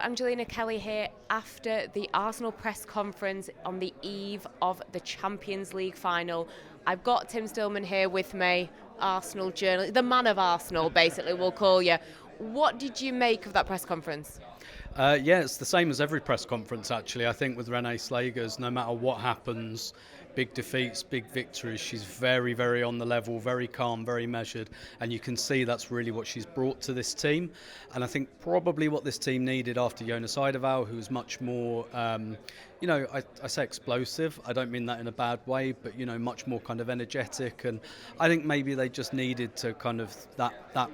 Angelina Kelly here after the Arsenal press conference on the eve of the Champions League final. I've got Tim Stillman here with me, Arsenal journalist, the man of Arsenal, basically, we'll call you. What did you make of that press conference? Yeah, it's the same as every press conference, actually. I think with Renee Slagers, no matter what happens, big defeats, big victories, she's very, very on the level, very calm, very measured, and you can see that's really what she's brought to this team. And I think probably what this team needed after Jonas Eidevall, who was much more, I say explosive. I don't mean that in a bad way, but, much more kind of energetic. And I think maybe they just needed to kind of that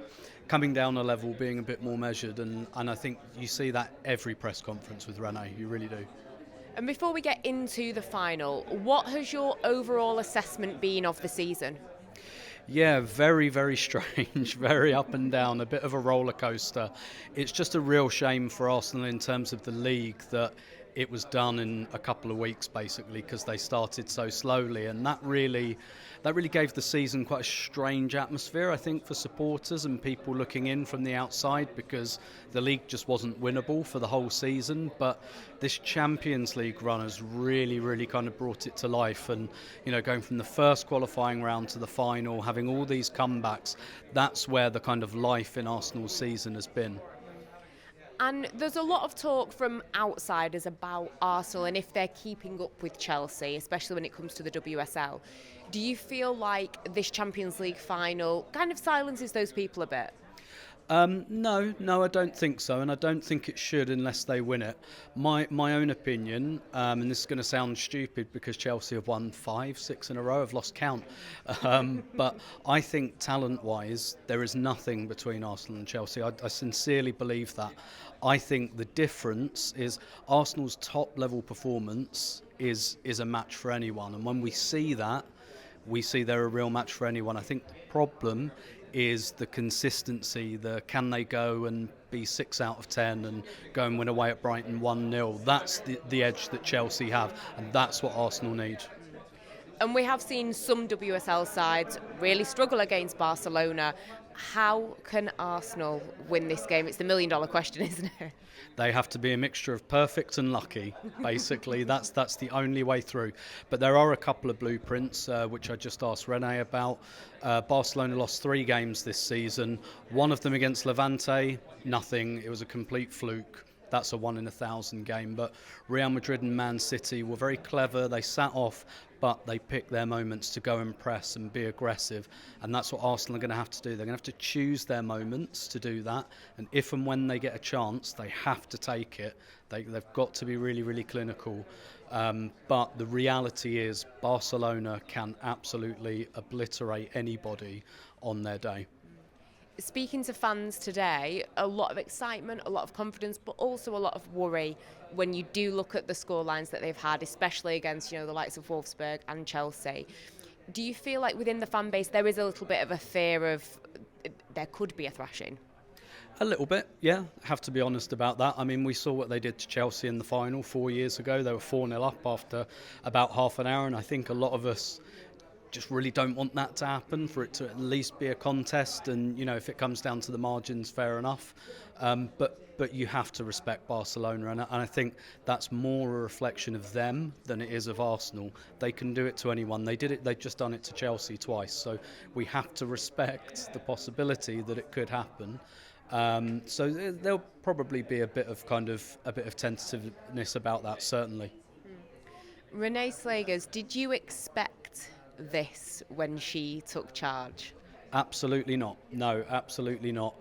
coming down a level, being a bit more measured, and I think you see that every press conference with Renee, you really do. And before we get into the final, what has your overall assessment been of the season? Yeah, very, very strange, very up and down, a bit of a roller coaster. It's just a real shame for Arsenal in terms of the league that it was done in a couple of weeks, basically, because they started so slowly, and that really gave the season quite a strange atmosphere, I think, for supporters and people looking in from the outside, because the league just wasn't winnable for the whole season. But this Champions League run has really, really kind of brought it to life, and going from the first qualifying round to the final, having all these comebacks, that's where the kind of life in Arsenal's season has been. And there's a lot of talk from outsiders about Arsenal and if they're keeping up with Chelsea, especially when it comes to the WSL. Do you feel like this Champions League final kind of silences those people a bit? No, I don't think so, and I don't think it should unless they win it. My own opinion, and this is going to sound stupid because Chelsea have won 5-6 in a row, I've lost count, but I think talent-wise there is nothing between Arsenal and Chelsea. I sincerely believe that. I think the difference is Arsenal's top-level performance is a match for anyone, and when we see that, we see they're a real match for anyone. I think the problem is the consistency, can they go and be 6 out of 10 and go and win away at Brighton 1-0. That's the edge that Chelsea have, and that's what Arsenal need. And we have seen some WSL sides really struggle against Barcelona. How can Arsenal win this game? It's the million-dollar question, isn't it? They have to be a mixture of perfect and lucky, basically. That's the only way through. But there are a couple of blueprints, which I just asked Renee about. Barcelona lost 3 games this season. One of them against Levante, nothing. It was a complete fluke. That's a 1 in 1,000 game. But Real Madrid and Man City were very clever. They sat off, but they picked their moments to go and press and be aggressive. And that's what Arsenal are going to have to do. They're going to have to choose their moments to do that. And if and when they get a chance, they have to take it. They've got to be really, really clinical. But the reality is Barcelona can absolutely obliterate anybody on their day. Speaking to fans today, a lot of excitement, a lot of confidence, but also a lot of worry when you do look at the scorelines that they've had, especially against the likes of Wolfsburg and Chelsea. Do you feel like within the fan base there is a little bit of a fear of there could be a thrashing? A little bit, yeah. Have to be honest about that. I mean, we saw what they did to Chelsea in the final 4 years ago. They were 4-0 up after about half an hour, and I think a lot of us just really don't want that to happen, for it to at least be a contest, and if it comes down to the margins, fair enough, but you have to respect Barcelona, and I think that's more a reflection of them than it is of Arsenal. They can do it to anyone. They've just done it to Chelsea twice, so we have to respect the possibility that it could happen. So there'll probably be a bit of tentativeness about that, certainly. Renee Slagers, did you expect this when she took charge? Absolutely not. No, absolutely not.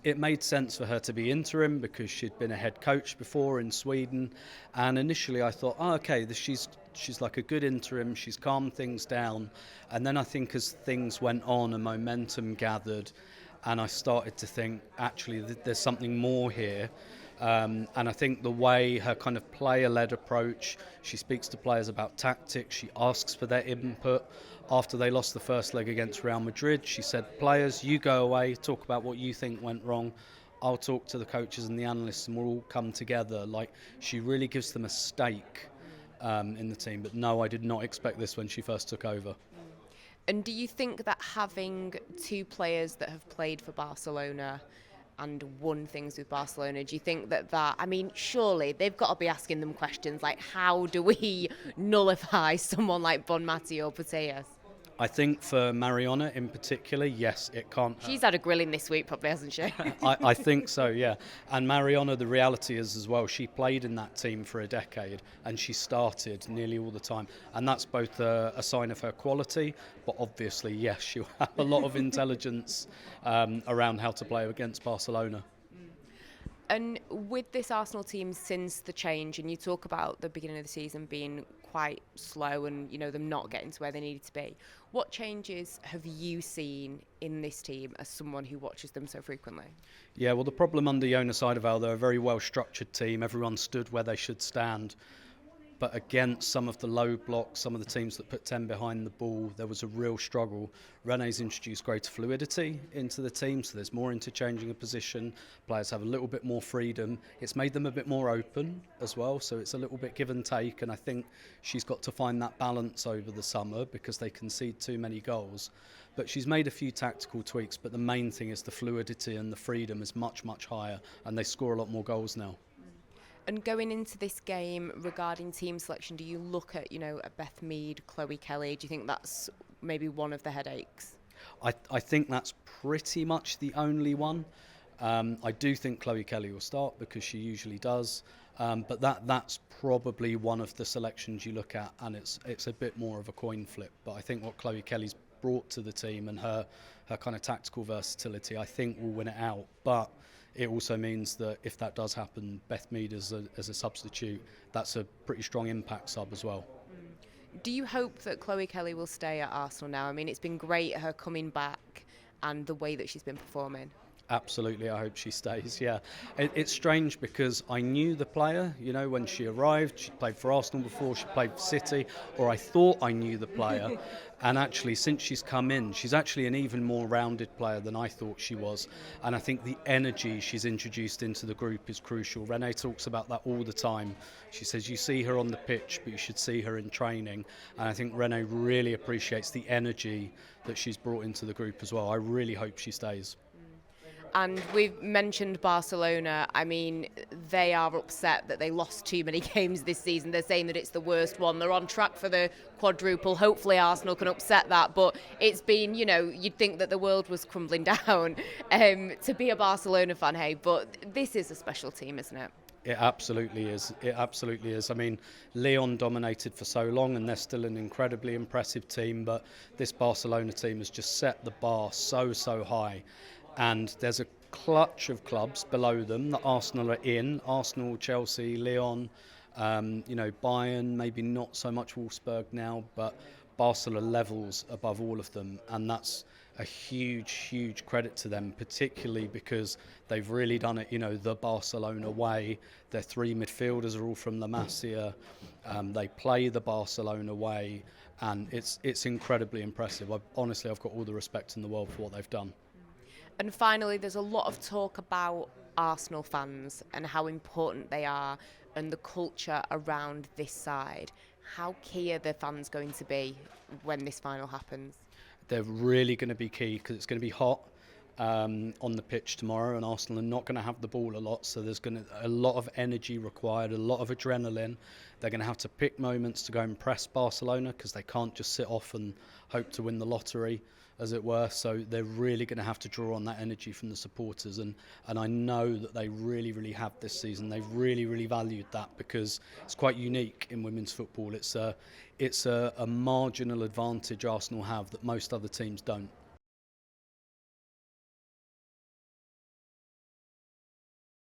It made sense for her to be interim because she'd been a head coach before in Sweden, and initially I thought, she's like a good interim, she's calmed things down, and then I think as things went on and momentum gathered, and I started to think, actually, there's something more here. And I think the way her kind of player-led approach, she speaks to players about tactics, she asks for their input. After they lost the first leg against Real Madrid, she said, players, you go away, talk about what you think went wrong. I'll talk to the coaches and the analysts and we'll all come together. Like, she really gives them a stake in the team. But no, I did not expect this when she first took over. And do you think that having 2 players that have played for Barcelona and won things with Barcelona. Do you think that, I mean, surely they've got to be asking them questions like, how do we nullify someone like Bonmati or Putellas? I think for Mariona in particular, yes, it can't hurt. She's had a grilling this week, probably, hasn't she? I think so, yeah. And Mariona, the reality is as well, she played in that team for a decade and she started nearly all the time. And that's both a sign of her quality, but obviously, yes, she'll have a lot of intelligence around how to play against Barcelona. And with this Arsenal team since the change, and you talk about the beginning of the season being quite slow and, you know, them not getting to where they needed to be, what changes have you seen in this team as someone who watches them so frequently? Yeah, well, the problem under Jonas Eidevall, they're a very well-structured team. Everyone stood where they should stand. But against some of the low blocks, some of the teams that put 10 behind the ball, there was a real struggle. René's introduced greater fluidity into the team, so there's more interchanging of position. Players have a little bit more freedom. It's made them a bit more open as well, so it's a little bit give and take. And I think she's got to find that balance over the summer because they concede too many goals. But she's made a few tactical tweaks, but the main thing is the fluidity and the freedom is much, much higher, and they score a lot more goals now. And going into this game, regarding team selection, do you look at, you know, Beth Mead, Chloe Kelly? Do you think that's maybe one of the headaches? I think that's pretty much the only one. I do think Chloe Kelly will start because she usually does. But that's probably one of the selections you look at, and it's a bit more of a coin flip. But I think what Chloe Kelly's brought to the team and her kind of tactical versatility, I think will win it out. But it also means that if that does happen, Beth Mead as a substitute, that's a pretty strong impact sub as well. Do you hope that Chloe Kelly will stay at Arsenal now? I mean, it's been great, her coming back and the way that she's been performing. Absolutely, I hope she stays, yeah. It's strange because I knew the player, you know, when she arrived. She played for Arsenal before, she played for City, or I thought I knew the player. And actually, since she's come in, she's actually an even more rounded player than I thought she was. And I think the energy she's introduced into the group is crucial. René talks about that all the time. She says you see her on the pitch, but you should see her in training. And I think René really appreciates the energy that she's brought into the group as well. I really hope she stays. And we've mentioned Barcelona. I mean, they are upset that they lost too many games this season. They're saying that it's the worst one. They're on track for the quadruple. Hopefully Arsenal can upset that. But it's been, you know, you'd think that the world was crumbling down to be a Barcelona fan, hey. But this is a special team, isn't it? It absolutely is. It absolutely is. I mean, Lyon dominated for so long and they're still an incredibly impressive team. But this Barcelona team has just set the bar so high. And there's a clutch of clubs below them that Arsenal are in. Arsenal, Chelsea, Lyon, you know, Bayern, maybe not so much Wolfsburg now, but Barcelona levels above all of them. And that's a huge credit to them, particularly because they've really done it, you know, the Barcelona way. Their three midfielders are all from La Masia. They play the Barcelona way, and it's incredibly impressive. Honestly, I've got all the respect in the world for what they've done. And finally, there's a lot of talk about Arsenal fans and how important they are and the culture around this side. How key are the fans going to be when this final happens? They're really going to be key because it's going to be hot on the pitch tomorrow, and Arsenal are not going to have the ball a lot, so there's going to a lot of energy required, a lot of adrenaline. They're going to have to pick moments to go and press Barcelona because they can't just sit off and hope to win the lottery, as it were. So they're really going to have to draw on that energy from the supporters, and I know that they really have this season. They've really valued that because it's quite unique in women's football. It's a marginal advantage Arsenal have that most other teams don't.